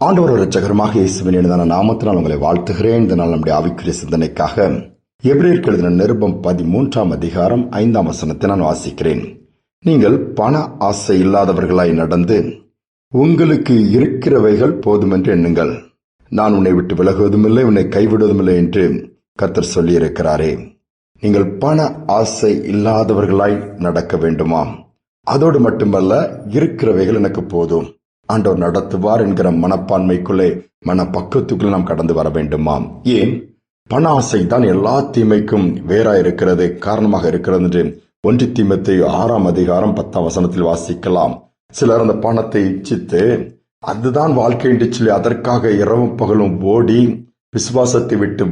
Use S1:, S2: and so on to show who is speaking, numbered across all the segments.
S1: ஆண்டவர் இரட்சகருமாக இயேசுவின் இனிதான நாமத்தினால் உங்களை வாழ்த்துகிறேன். இந்த நாள் நம்முடைய ஆவிக்குரிய சிந்தனைக்காக எபிரேயருக்கு எழுதின நிருபம் 13 அதிகாரம் 5 வசனத்தை நான் வாசிக்கிறேன். நீங்கள் பண ஆசை இல்லாதவர்களாய் நடந்து உங்களுக்கு இருக்கிறவைகள் போதுமென்று எண்ணுங்கள். நான் உன்னை விட்டு விலகுவதுமில்லை, உன்னை கைவிடுவதுமில்லை என்று கர்த்தர் சொல்லியிருக்கிறாரே. நீங்கள் பண ஆசை இல்லாதவர்களாய் நடக்க வேண்டுமாம். அதோடு மட்டுமல்ல, இருக்கிறவைகள் எனக்கு போதும், ஆண்டவர் நடத்துவார் என்கிற மனப்பான்மைக்குள்ளே, மனப்பக்குவத்துக்குள்ளே நாம் கடந்து வர வேண்டுமாம். ஏன்? பண ஆசை தான் எல்லா தீமைக்கும் வேறாயிருக்கிறது, காரணமாக இருக்கிறது என்று 1 தீமோத்தேயு 6 அதிகாரம் 10 வசனத்தில் வாசிக்கலாம். சிலர் அந்த பணத்தை இச்சித்து அதுதான் வாழ்க்கை என்று சொல்லி அதற்காக இரவும் பகலும் ஓடி விசுவாசத்தை விட்டு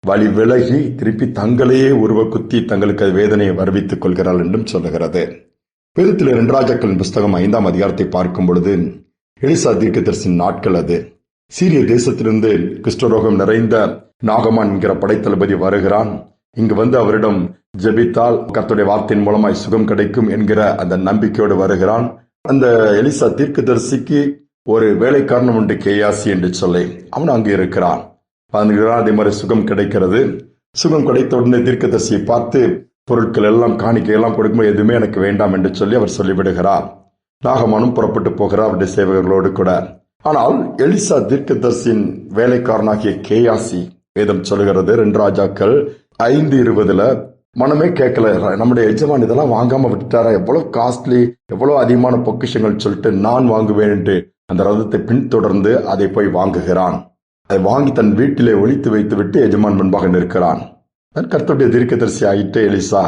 S1: வழி விலகி திருப்பி தங்களையே உருவ குத்தி தங்களுக்கு வேதனையை வருவித்துக் கொள்கிறார்கள் என்றும் சொல்லுகிறது. வேதத்தில் 2 ராஜாக்களின் புஸ்தகம் 5 அதிகாரத்தை பார்க்கும் பொழுது, எலிசா தீர்க்கதரிசியின் நாட்கள் அது. சீரிய தேசத்திலிருந்து குஷ்டரோகம் நிறைந்த நாகமான் என்கிற படைத்தளபதி வருகிறான். இங்கு வந்து அவரிடம் ஜெபித்தால் கர்த்தருடைய வார்த்தையின் மூலமாய் சுகம் கிடைக்கும் என்கிற அந்த நம்பிக்கையோடு வருகிறான். அந்த எலிசா தீர்க்கதரிசிக்கு ஒரு வேலைக்காரன் உண்டு, கேயாசி என்று சொல்லி. அவன் அங்கு இருக்கிறான். அதே மாதிரி சுகம் கிடைக்கிறது. சுகம் கிடைத்த உடனே தீர்க்கதரிசியை பார்த்து, பொருட்கள் எல்லாம் காணிக்கையெல்லாம் கொடுக்கும்போது எதுவுமே எனக்கு வேண்டாம் என்று சொல்லி அவர் சொல்லிவிடுகிறார். நாகமானும் புறப்பட்டு போகிறார் அவருடைய சேவகர்களோடு கூட. ஆனால் எலிசா தீர்க்கதரிசியின் வேலைக்காரனாகிய கேயாசி, வேதம் சொல்லுகிறது 2 ராஜாக்கள் 5:20, மனமே கேட்கல, நம்முடைய எஜமான் இதெல்லாம் வாங்காம விட்டுட்டாரா, எவ்வளவு காஸ்ட்லி, எவ்வளவு அதிகமான பொக்கிஷங்கள் சொல்லிட்டு நான் வாங்குவேன் என்று அந்த ரதத்தை பின்தொடர்ந்து அதை போய் வாங்குகிறான். அதை வாங்கி தன் வீட்டிலே ஒளித்து வைத்து விட்டு எஜமான் முன்பாக நிற்கிறான். கர்த்தருடைய தீர்க்கதரிசி ஆகிட்டு, எலிசா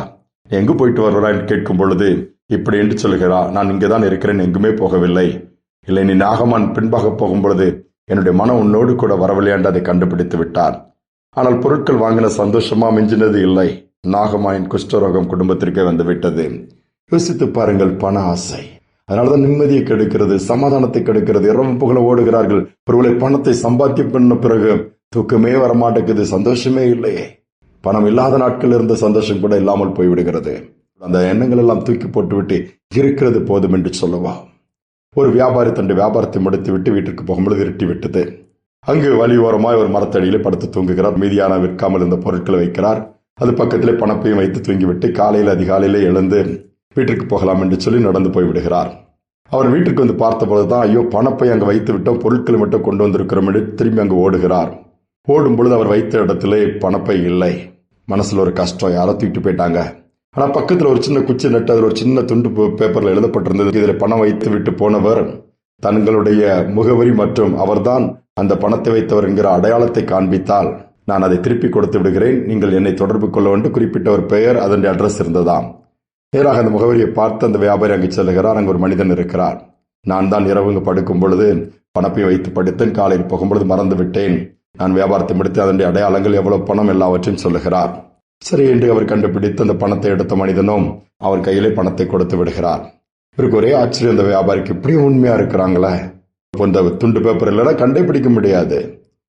S1: எங்கு போயிட்டு வருகிறான் என்று கேட்கும் பொழுது இப்படி என்று சொல்கிறார், நான் இங்கேதான் இருக்கிறேன், எங்குமே போகவில்லை. இல்லை, நீ நாகமான் பின்பாக போகும் பொழுது என்னுடைய மனம் உன்னோடு கூட வரவில்லை என்று அதை கண்டுபிடித்து விட்டார். ஆனால் பொருட்கள் வாங்கின சந்தோஷமா மிஞ்சினது இல்லை. நாகமானின் குஷ்டரோகம் குடும்பத்திற்கே வந்து விட்டது. யோசித்து பாருங்கள், பண ஆசை அதனாலதான் நிம்மதியை கெடுக்கிறது, சமாதானத்தை கெடுக்கிறது. இரவும் புகழ ஓடுகிறார்கள். ஒருவேளை பணத்தை சம்பாத்தியம் பண்ண பிறகு தூக்கமே வரமாட்டேங்குது, சந்தோஷமே இல்லையே. பணம் இல்லாத நாட்கள் இருந்த சந்தோஷம் கூட இல்லாமல் போய்விடுகிறது. அந்த எண்ணங்கள் எல்லாம் தூக்கி போட்டுவிட்டு இருக்கிறது போதும் என்று சொல்லவா. ஒரு வியாபாரி தன்னுடைய வியாபாரத்தை முடித்து விட்டு வீட்டிற்கு போகும்பொழுது இருட்டி விட்டது. அங்கு வழியோரமாய் ஒரு மரத்தடியிலே படுத்து தூங்குகிறார். மீதியான விற்காமல் இருந்த பொருட்களை வைக்கிறார். அது பக்கத்திலே பணப்பையும் வைத்து தூங்கிவிட்டு காலையில் அதிகாலையிலே எழுந்து வீட்டிற்கு போகலாம் என்று சொல்லி நடந்து போய்விடுகிறார். அவர் வீட்டுக்கு வந்து பார்த்த பொழுதுதான், ஐயோ, பணப்பை அங்கு வைத்து விட்டோம், பொருட்களை மட்டும் கொண்டு வந்திருக்கிறோம் என்று திரும்பி அங்கு ஓடுகிறார். ஓடும் பொழுது அவர் வைத்த இடத்திலே பணப்பை இல்லை. மனசுல ஒரு கஷ்டம், யாரோ தூக்கிட்டு போயிட்டாங்க. ஆனா பக்கத்துல ஒரு சின்ன குச்சி நட்டு அதில் ஒரு சின்ன துண்டு பேப்பர்ல எழுதப்பட்டிருந்தது, இதில் பணம் வைத்து விட்டு போனவர் தங்களுடைய முகவரி மற்றும் அவர்தான் அந்த பணத்தை வைத்தவர் என்கிற அடையாளத்தை காண்பித்தால் நான் அதை திருப்பி கொடுத்து விடுகிறேன், நீங்கள் என்னை தொடர்பு கொள்ள வேண்டும். குறிப்பிட்ட ஒரு பெயர், அதனுடைய அட்ரஸ் இருந்ததாம். நேராக அந்த முகவரியை பார்த்து அந்த வியாபாரி அங்கு செல்கிறார். அங்கு ஒரு மனிதன் இருக்கிறார். நான் தான் இரவு படுக்கும் பொழுது பணப்பை வைத்து படுத்தேன், காலையில் போகும்பொழுது மறந்து விட்டேன், நான் வியாபாரத்தை முடித்து அதனுடைய அடையாளங்கள் எவ்வளவு பணம் எல்லாவற்றையும் சொல்லுகிறார். சரி என்று அவர் கண்டுபிடித்து அந்த பணத்தை எடுத்த மனிதனும் அவர் கையிலே பணத்தை கொடுத்து விடுகிறார். இவருக்கு ஒரே ஆச்சரியம், அந்த வியாபாரிக்கு இப்படி உண்மையா இருக்கிறாங்களே, இந்த துண்டு பேப்பர் இல்லைன்னா கண்டுபிடிக்க முடியாது.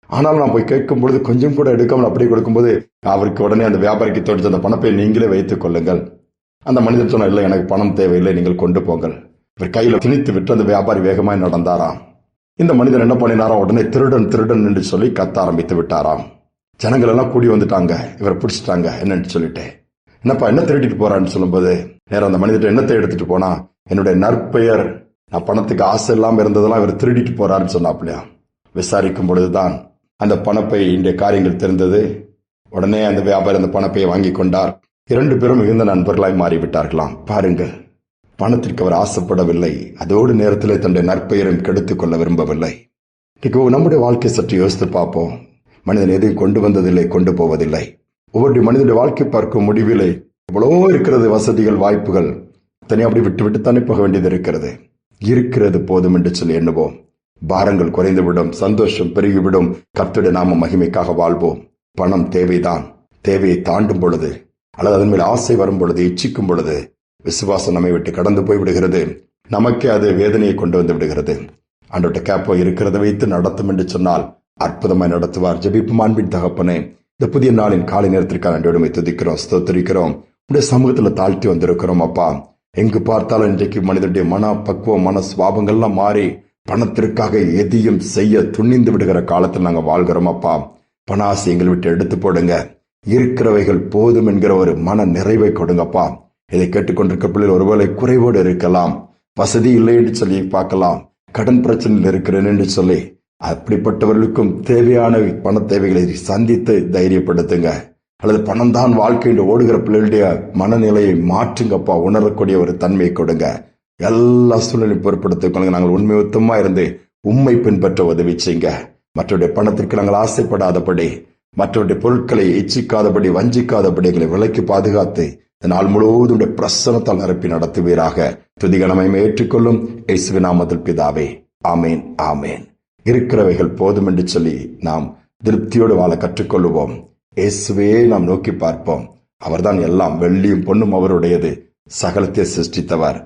S1: ஆனால் நான் போய் கேட்கும் பொழுது கொஞ்சம் கூட எடுக்காமல் அப்படி கொடுக்கும்போது அவருக்கு உடனே அந்த வியாபாரிக்கு தோடிச்சு, அந்த பணப்பை நீங்களே வைத்துக் கொள்ளுங்கள். அந்த மனிதன் சொன்னா, இல்லை, எனக்கு பணம் தேவையில்லை, நீங்கள் கொண்டு போங்கள். இவர் கையில திணித்து விட்டு அந்த வியாபாரி வேகமாய் நடந்தாராம். இந்த மனிதன் என்ன பண்ணினாராம், உடனே திருடன் திருடன் என்று சொல்லி கத்த ஆரம்பித்து விட்டாராம். ஜனங்கள் எல்லாம் கூடி வந்துட்டாங்க, இவரை பிடிச்சிட்டாங்க என்னன்னு சொல்லிட்டு. என்னப்பா, என்ன திருடிட்டு போறான்னு சொல்லும்போது நேரம் அந்த மனிதன் என்னத்தை எடுத்துட்டு போனா, என்னுடைய நற்பெயர், நான் பணத்துக்கு ஆசை இல்லாம இருந்ததெல்லாம் இவர் திருடிட்டு போறாருன்னு சொன்னாப்லையா. விசாரிக்கும் பொழுதுதான் அந்த பணப்பை இன்றைய காரியங்கள் தெரிந்தது. உடனே அந்த வியாபாரி அந்த பணப்பையை வாங்கி கொண்டார். 2 பேரும் மிகுந்த நண்பர்களாய் மாறிவிட்டார்களாம். பாருங்கள், பணத்திற்கு அவர் ஆசைப்படவில்லை, அதோடு நேரத்தில் தன்னுடைய நற்பெயரையும் கெடுத்துக் கொள்ள விரும்பவில்லை. நம்முடைய வாழ்க்கை சற்று யோசித்து பார்ப்போம். மனிதன் எதையும் கொண்டு வந்ததில்லை, கொண்டு போவதில்லை. ஒவ்வொரு மனிதனுடைய வாழ்க்கை பார்க்கும் முடிவிலே எவ்வளவோ இருக்கிறது, வசதிகள், வாய்ப்புகள், தனியாக அப்படி விட்டு விட்டு தானே போக வேண்டியது இருக்கிறது. இருக்கிறது போதும் என்று சொல்லி எண்ணுவோம். பாரங்கள் குறைந்துவிடும், சந்தோஷம் பெருகிவிடும். கர்த்தருடைய நாம மகிமைக்காக வாழ்வோம். பணம் தேவைதான். தேவையை தாண்டும் பொழுது அல்லது அதன் மேல் ஆசை வரும் பொழுது, இச்சிக்கும் பொழுது விசுவாசம் நம்மை விட்டு கடந்து போய் விடுகிறது. நமக்கே அது வேதனையை கொண்டு வந்து விடுகிறது. ஆண்டவர்ட்ட கேப்போ, இருக்கிறத வைத்து நடத்தும் என்று சொன்னால் அற்புதமாய் நடத்துவார். ஜெபிப்போம். அன்பின் தகப்பனே, இந்த புதிய நாளின் காலை நேரத்திற்காக நன்றியோடுமை துதிக்கிறோம், ஸ்தோத்திரிக்கிறோம். உடைய சமூகத்துல தாழ்த்தி வந்திருக்கிறோம் அப்பா. எங்கு பார்த்தாலும் இன்றைக்கு மனிதனுடைய மன பக்குவம், மன சுவாபங்கள்லாம் மாறி பணத்திற்காக எதையும் செய்ய துணிந்து விடுகிற காலத்தில் நாங்க வாழ்கிறோம் அப்பா. பண ஆசை எங்களை விட்டு எடுத்து போடுங்க. இருக்கிறவைகள் போதும் என்கிற ஒரு மன நிறைவை கொடுங்கப்பா. இதை கேட்டுக்கொண்டிருக்க பிள்ளைகள் ஒருவேளை குறைவோடு இருக்கலாம், வசதி இல்லை என்று சொல்லி பார்க்கலாம், கடன் பிரச்சனையில் இருக்கிறேன் என்று சொல்லி, அப்படிப்பட்டவர்களுக்கும் தேவையான பண தேவைகளை சந்தித்து தைரியப்படுத்துங்க. அல்லது பணம் தான் வாழ்க்கை என்று ஓடுகிற பிள்ளைகளுடைய மனநிலையை மாற்றுங்கப்பா. உணரக்கூடிய ஒரு தன்மையை கொடுங்க. எல்லா சூழ்நிலையும் பொருட்படுத்திக் கொள்ளுங்க. நாங்கள் உண்மையுத்தமா இருந்து உண்மை பின்பற்ற உதவி செய்யுங்க. மற்றவருடைய பணத்திற்கு நாங்கள் ஆசைப்படாதபடி, மற்றவருடைய பொருட்களை எச்சிக்காதபடி, வஞ்சிக்காதபடி எங்களை விலைக்கு பாதுகாத்து நாள் முழுவதும் பிரசனத்தால் நிரப்பி நடத்துவீராக. துதிகணமை ஏற்றுக்கொள்ளும் இயேசுவின் நாமத்தில் பிதாவே, ஆமேன் ஆமேன். இருக்கிறவைகள் போதும் என்று சொல்லி நாம் திருப்தியோடு வாழ கற்றுக்கொள்ளுவோம். இயேசுவே நாம் நோக்கி பார்ப்போம். அவர்தான் எல்லாம். வெள்ளியும் பொன்னும் அவருடையது. சகலத்தை சிருஷ்டித்தவர்.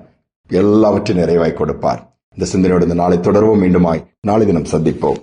S1: எல்லாவற்றையும் நிறைவாய் கொடுப்பார். இந்த சிந்தனையோடு இந்த நாளை தொடர்வோம். மீண்டுமாய் நாளை தினம் சந்திப்போம்.